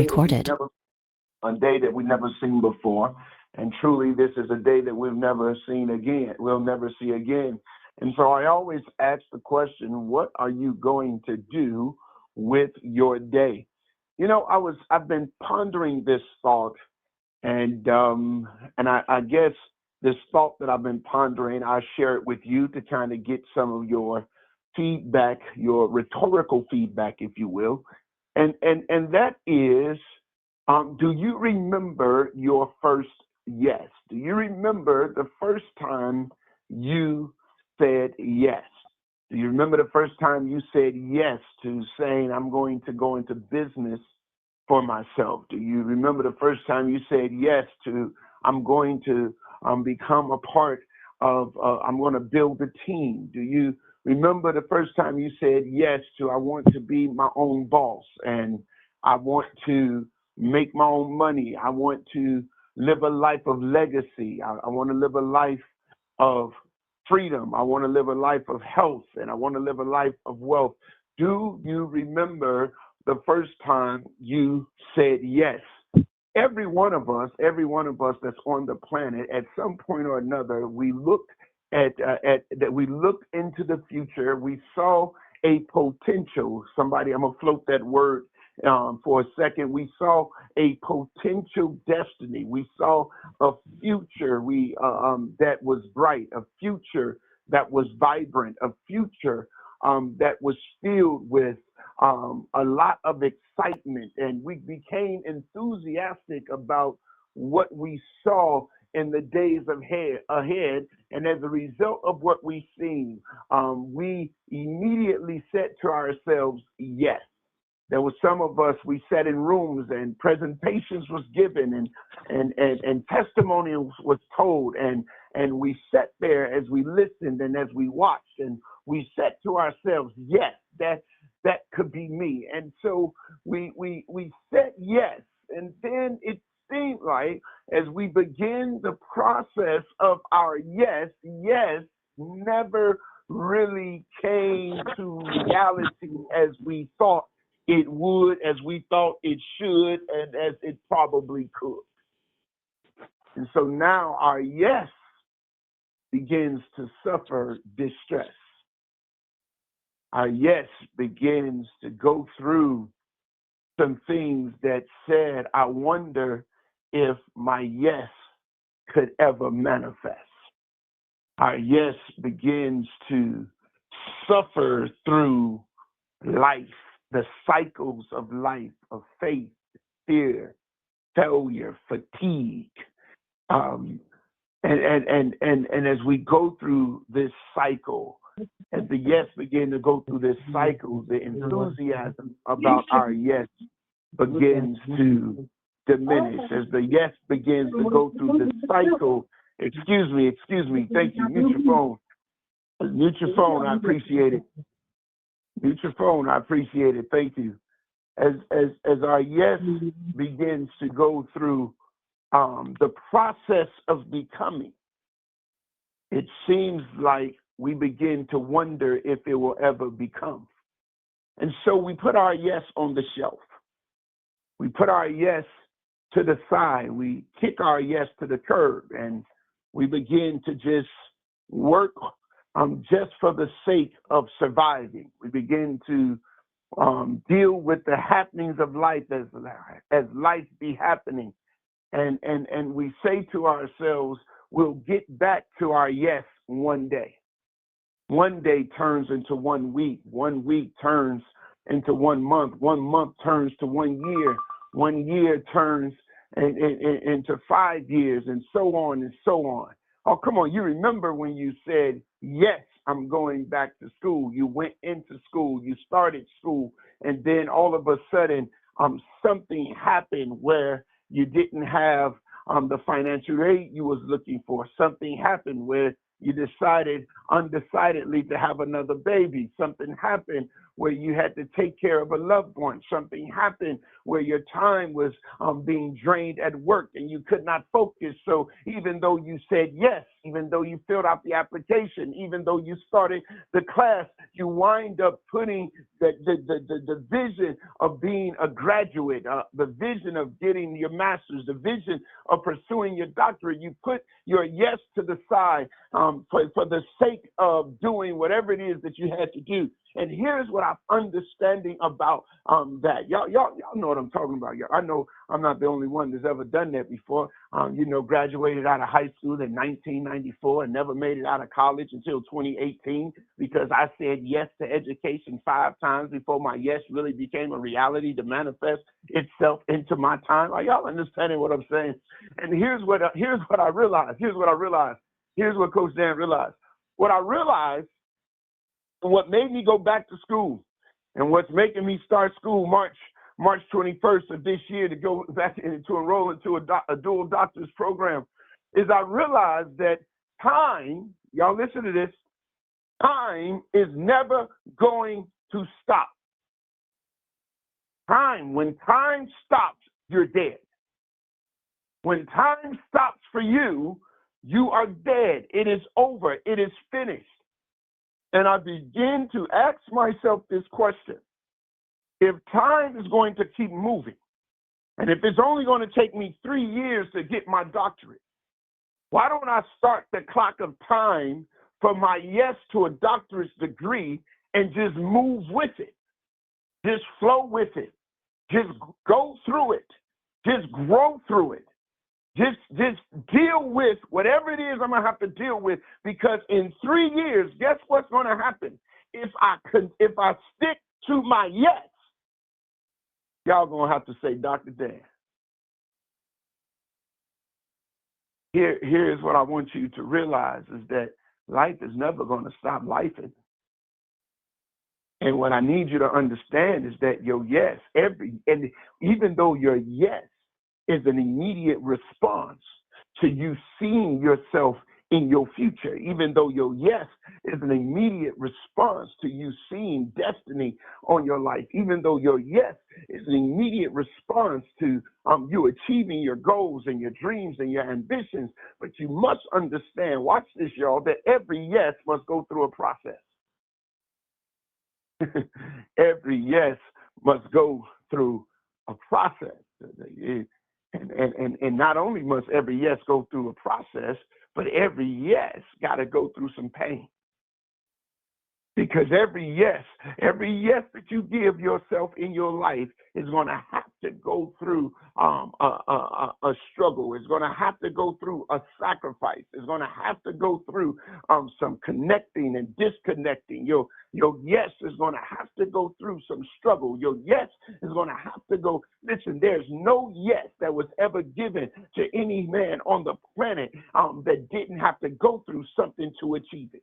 Recorded. A day that we've never seen before. And truly, this is a day that we've never seen again. We'll never see again. And so I always ask the question, what are you going to do with your day? You know, I've been pondering this thought, and I guess this thought that I've been pondering, I share it with you to kind of get some of your feedback, your rhetorical feedback, if you will. And that is, do you remember your first yes? Do you remember the first time you said yes? Do you remember the first time you said yes to saying, I'm going to go into business for myself? Do you remember the first time you said yes to, I'm going to become a part of, I'm going to build a team? Do you remember the first time you said yes to, I want to be my own boss and I want to make my own money. I want to live a life of legacy. I want to live a life of freedom. I want to live a life of health, and I want to live a life of wealth. Do you remember the first time you said yes? Every one of us that's on the planet, at some point or another, we looked at that. We looked into the future. We saw a potential. Somebody, I'm gonna float that word for a second. We saw a potential destiny. We saw a future that was bright, a future that was vibrant, a future that was filled with a lot of excitement, and we became enthusiastic about what we saw in the days ahead. And as a result of what we seen, we immediately said to ourselves, yes. There were some of us, we sat in rooms and presentations was given and testimony was told, and we sat there as we listened and as we watched, and we said to ourselves, yes, that could be me. And so we said yes, and then it seemed like as we begin the process of our yes never really came to reality as we thought it would, as we thought it should, and as it probably could. And so now our yes begins to suffer distress. Our yes begins to go through some things that said, I wonder if my yes could ever manifest. Our yes begins to suffer through life, the cycles of life, of faith, fear, failure, fatigue. And as we go through this cycle, as the yes begin to go through this cycle, the enthusiasm about our yes begins to diminish. As the yes begins to go through this cycle, excuse me, thank you, mute your phone. Mute your phone, I appreciate it. Mute your phone, I appreciate it, thank you. As our yes begins to go through the process of becoming, it seems like we begin to wonder if it will ever become. And so we put our yes on the shelf. We put our yes to the side. We kick our yes to the curb, and we begin to just work just for the sake of surviving. We begin to deal with the happenings of life as life be happening. And we say to ourselves, we'll get back to our yes one day. One day turns into 1 week. 1 week turns into 1 month. 1 month turns to 1 year. 1 year turns into 5 years, and so on and so on. Oh, come on. You remember when you said, yes, I'm going back to school. You went into school. You started school. And then all of a sudden, something happened where you didn't have the financial aid you was looking for. Something happened where you decided undecidedly to have another baby. Something happened where you had to take care of a loved one. Something happened where your time was being drained at work and you could not focus. So even though you said yes, even though you filled out the application, even though you started the class, you wind up putting the vision of being a graduate, the vision of getting your master's, the vision of pursuing your doctorate. You put your yes to the side for the sake of doing whatever it is that you had to do. And here's what I'm understanding about that. Y'all know what I'm talking about. I know I'm not the only one that's ever done that before. Graduated out of high school in 1994 and never made it out of college until 2018 because I said yes to education 5 times before my yes really became a reality to manifest itself into my time. Are y'all understanding what I'm saying? And here's what I realized. Here's what Coach Dan realized. What I realized, what made me go back to school, and what's making me start school March 21st of this year to go back to enroll into a dual doctor's program, is I realized that time, y'all listen to this, time is never going to stop. When time stops, you're dead. When time stops for you, you are dead. It is over. It is finished. And I begin to ask myself this question. If time is going to keep moving, and if it's only going to take me 3 years to get my doctorate, why don't I start the clock of time for my yes to a doctorate degree and just move with it? Just flow with it. Just go through it. Just grow through it. Just deal with whatever it is I'm going to have to deal with, because in 3 years, guess what's going to happen? If I stick to my yes, y'all going to have to say, Dr. Dan, here's what I want you to realize is that life is never going to stop lifing. And what I need you to understand is that your yes, and even though your yes is an immediate response to you seeing yourself in your future, even though your yes is an immediate response to you seeing destiny on your life, even though your yes is an immediate response to you achieving your goals and your dreams and your ambitions. But you must understand, watch this, y'all, that every yes must go through a process. Every yes must go through a process. And not only must every yes go through a process, but every yes got to go through some pain. Because every yes that you give yourself in your life is going to have to go through a struggle. It's going to have to go through a sacrifice. It's going to have to go through some connecting and disconnecting. Your yes is going to have to go through some struggle. Your yes is going to have to go. Listen, there's no yes that was ever given to any man on the planet that didn't have to go through something to achieve it.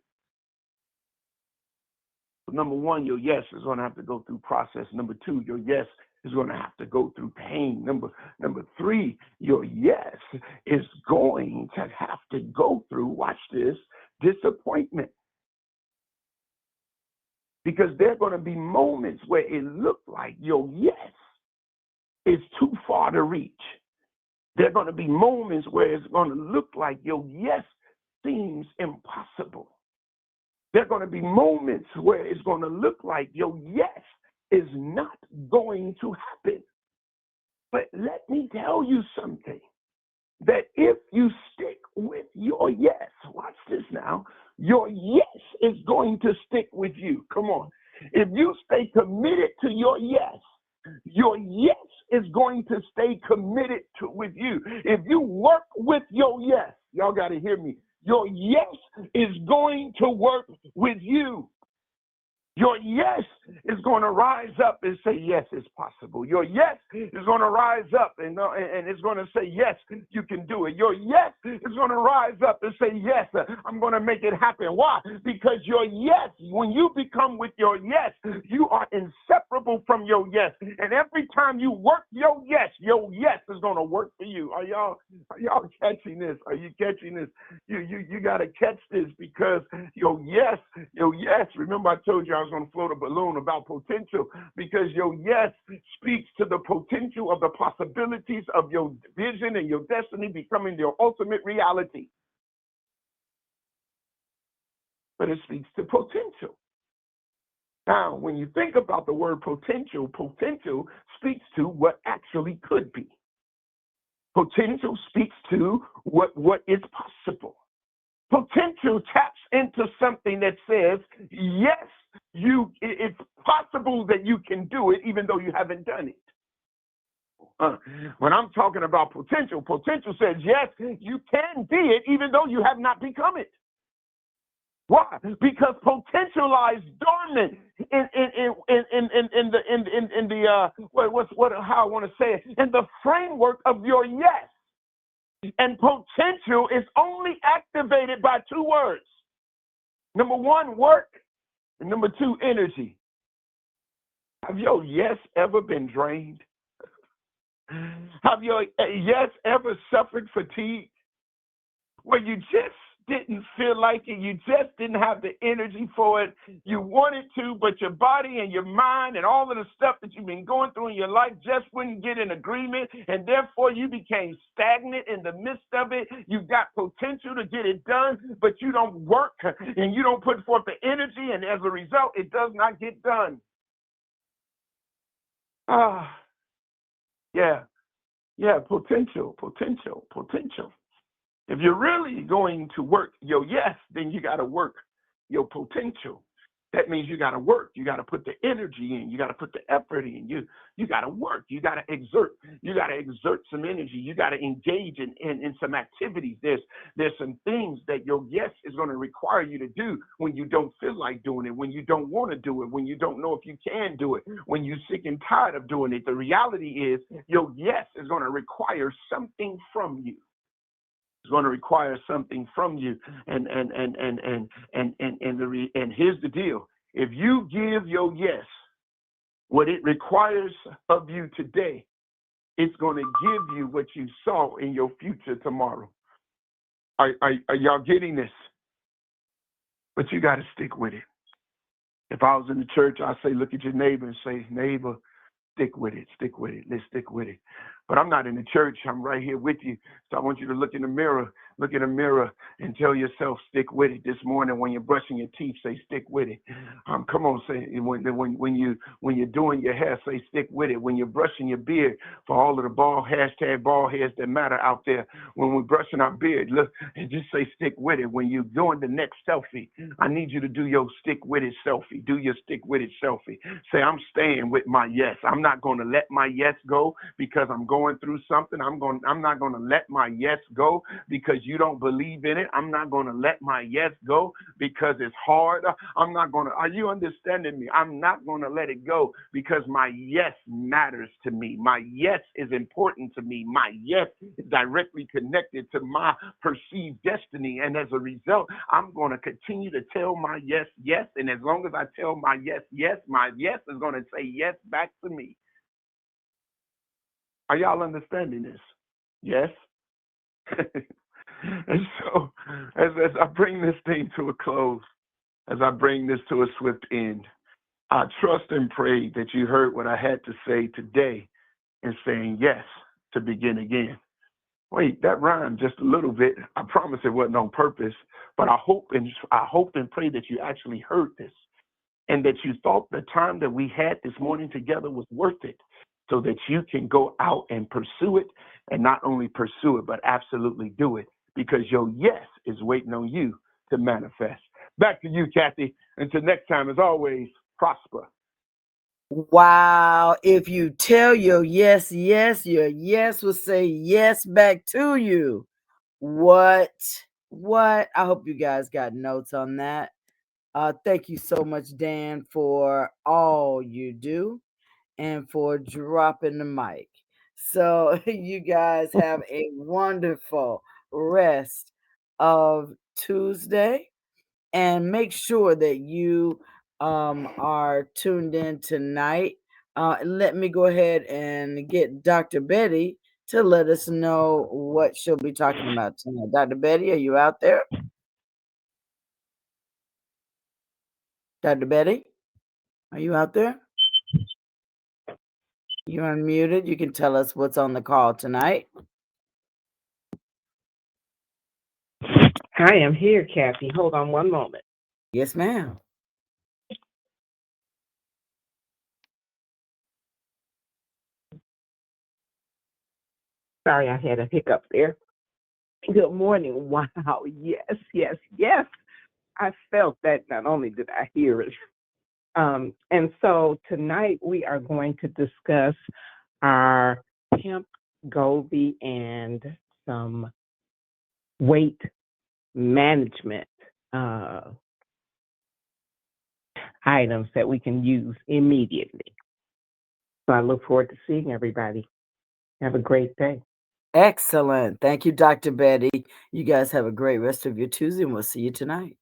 Number one, your yes is going to have to go through process. Number two, your yes is going to have to go through pain. Number three, your yes is going to have to go through, watch this, disappointment. Because there are going to be moments where it looks like your yes is too far to reach. There are going to be moments where it's going to look like your yes seems impossible. There are going to be moments where it's going to look like your yes is not going to happen. But let me tell you something, that if you stick with your yes, watch this now, your yes is going to stick with you. Come on. If you stay committed to your yes is going to stay committed with you. If you work with your yes, y'all got to hear me. Your yes is going to work with you. Your yes is going to rise up and say, yes, it's possible. Your yes is going to rise up and it's going to say, yes, you can do it. Your yes is going to rise up and say, yes, I'm going to make it happen. Why? Because your yes, when you become with your yes, you are inseparable from your yes. And every time you work your yes is going to work for you. Are y'all catching this? Are you catching this? You got to catch this, because your yes, remember I told you I was going to float a balloon about potential, because your yes speaks to the potential of the possibilities of your vision and your destiny becoming your ultimate reality. But it speaks to potential. Now, when you think about the word potential, potential speaks to what actually could be. Potential speaks to what is possible. Potential taps into something that says, yes, it's possible that you can do it even though you haven't done it. When I'm talking about potential, potential says, yes, you can be it even though you have not become it. Why? Because potential lies dormant in the framework of your yes. And potential is only activated by two words. Number one, work, and number two, energy. Have your yes ever been drained? Have your yes ever suffered fatigue? Where you just didn't feel like it, you just didn't have the energy for it. You wanted to, but your body and your mind and all of the stuff that you've been going through in your life just wouldn't get in agreement, and therefore you became stagnant in the midst of it. You got potential to get it done, but you don't work and you don't put forth the energy, and as a result, it does not get done. Potential. If you're really going to work your yes, then you got to work your potential. That means you got to work. You got to put the energy in. You got to put the effort in. You got to work. You got to exert. You got to exert some energy. You got to engage in some activities. There's some things that your yes is going to require you to do when you don't feel like doing it, when you don't want to do it, when you don't know if you can do it, when you're sick and tired of doing it. The reality is your yes is going to require something from you. It's going to require something from you, and here's the deal: if you give your yes what it requires of you today, it's going to give you what you saw in your future tomorrow. Are y'all getting this? But you got to stick with it. If I was in the church, I'd say, look at your neighbor and say, neighbor, stick with it. Let's stick with it. But I'm not in the church. I'm right here with you. So I want you to look in the mirror and tell yourself, stick with it. This morning when you're brushing your teeth, say, stick with it. Come on, say, when you're doing your hair, say, stick with it. When you're brushing your beard, for all of the bald heads that matter out there, when we're brushing our beard, look and just say, stick with it. When you're doing the next selfie, I need you to do your stick with it selfie. Do your stick with it selfie. Say, I'm staying with my yes. I'm not going to let my yes go because I'm going through something. I'm not going to let my yes go because you don't believe in it. I'm not going to let my yes go because it's hard. Are you understanding me? I'm not going to let it go because my yes matters to me. My yes is important to me. My yes is directly connected to my perceived destiny. And as a result, I'm going to continue to tell my yes, yes. And as long as I tell my yes, yes, my yes is going to say yes back to me. Are y'all understanding this? Yes? And so, as I bring this thing to a close, as I bring this to a swift end, I trust and pray that you heard what I had to say today in saying yes to begin again. Wait, that rhymed just a little bit. I promise it wasn't on purpose, but I hope and pray that you actually heard this and that you thought the time that we had this morning together was worth it, so that you can go out and pursue it, and not only pursue it, but absolutely do it, because your yes is waiting on you to manifest. Back to you, Kathy. Until next time, as always, prosper. Wow. If you tell your yes, yes, your yes will say yes back to you. What? I hope you guys got notes on that. Thank you so much, Dan, for all you do and for dropping the mic. So you guys have a wonderful rest of Tuesday, and make sure that you are tuned in tonight. Let me go ahead and get Dr. Betty to let us know what she'll be talking about tonight. Dr. Betty, are you out there? Dr. Betty? Are you out there? You're unmuted. You can tell us what's on the call tonight. I am here, Kathy. Hold on one moment. Yes, ma'am. Sorry, I had a hiccup there. Good morning. Wow. Yes, yes, yes. I felt that. Not only did I hear it. And so tonight we are going to discuss our hemp, Goldie, and some weight management items that we can use immediately. So I look forward to seeing everybody. Have a great day. Excellent. Thank you, Dr. Betty. You guys have a great rest of your Tuesday, and we'll see you tonight.